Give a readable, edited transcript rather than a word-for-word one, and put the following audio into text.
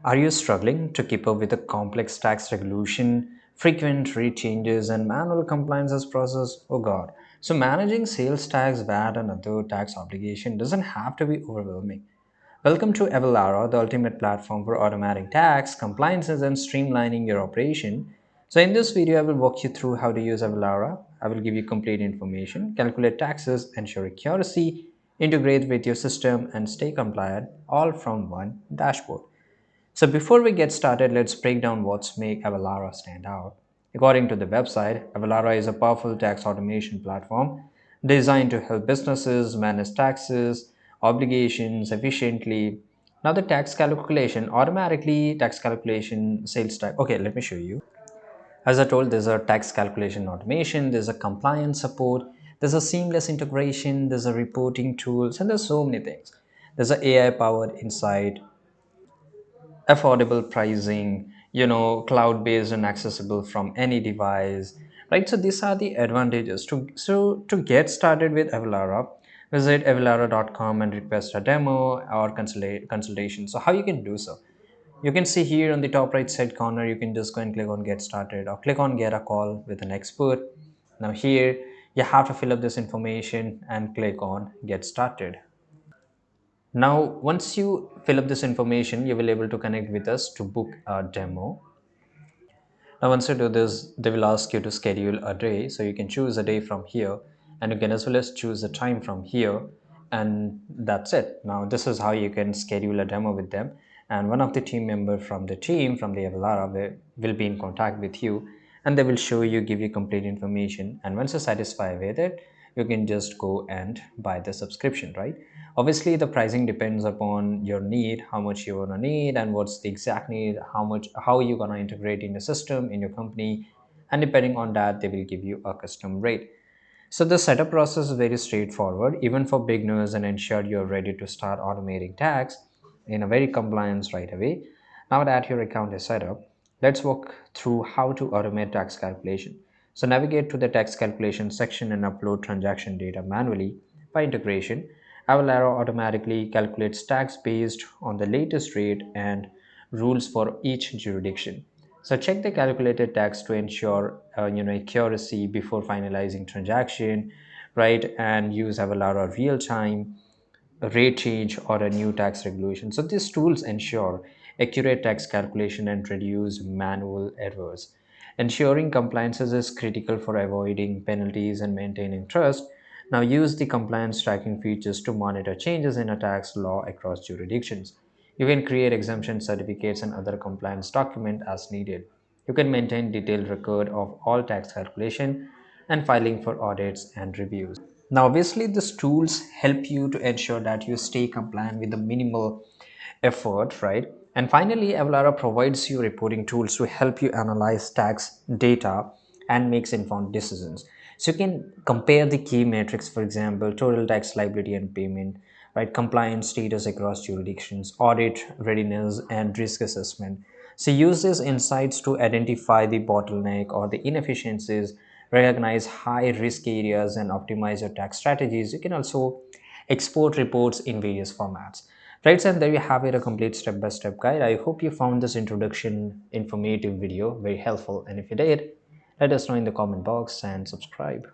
Are you struggling to keep up with the complex tax regulation, frequent rate changes, and manual compliances process? Oh God. So managing sales tax, VAT, and other tax obligation doesn't have to be overwhelming. Welcome to Avalara, the ultimate platform for automating tax, compliances, and streamlining your operation. So in this video, I will walk you through how to use Avalara. I will give you complete information, calculate taxes, ensure accuracy, integrate with your system, and stay compliant, all from one dashboard. So before we get started, let's break down what's make Avalara stand out. According to the website, Avalara is a powerful tax automation platform designed to help businesses manage taxes, obligations efficiently. Now the tax calculation, sales tax. Okay, let me show you. As I told, there's a tax calculation automation, there's a compliance support, there's a seamless integration, there's a reporting tools, and there's so many things. There's a AI powered insight, affordable pricing, cloud based and accessible from any device, right? So these are the advantages. To get started with Avalara, visit avalara.com and request a demo or consultation. So how you can do so? You can see here on the top right side corner, you can just go and click on get started or click on get a call with an expert. Now here you have to fill up this information and click on get started. Now, once you fill up this information, you will able to connect with us to book a demo. Now, once you do this, they will ask you to schedule a day. So you can choose a day from here, and you can as well as choose a time from here, and that's it. Now, this is how you can schedule a demo with them. And one of the team member from the team from the Avalara will be in contact with you, and they will show you, give you complete information. And once you're satisfied with it, you can just go and buy the subscription, right? Obviously the pricing depends upon your need, how much you want to need and what's the exact need, how you're going to integrate in the system in your company, and depending on that they will give you a custom rate. So the setup process is very straightforward even for beginners, and ensure you're ready to start automating tax in a very compliance right away. Now that your account is set up, let's walk through how to automate tax calculation. So navigate to the tax calculation section and upload transaction data manually. By integration, Avalara automatically calculates tax based on the latest rate and rules for each jurisdiction. So check the calculated tax to ensure accuracy before finalizing transaction, right? And use Avalara real time, a rate change, or a new tax regulation. So these tools ensure accurate tax calculation and reduce manual errors. Ensuring compliances is critical for avoiding penalties and maintaining trust. Now use the compliance tracking features to monitor changes in a tax law across jurisdictions. You can create exemption certificates and other compliance document as needed. You can maintain detailed record of all tax calculation and filing for audits and reviews. Now, obviously, these tools help you to ensure that you stay compliant with the minimal effort, right? And finally, Avalara provides you reporting tools to help you analyze tax data and makes informed decisions. So you can compare the key metrics, for example, total tax liability and payment, right? Compliance status across jurisdictions, audit readiness, and risk assessment. So use these insights to identify the bottleneck or the inefficiencies, recognize high risk areas, and optimize your tax strategies. You can also export reports in various formats. Right, and there you have it, a complete step-by-step guide. I hope you found this introduction informative video very helpful, and if you did, let us know in the comment box and subscribe.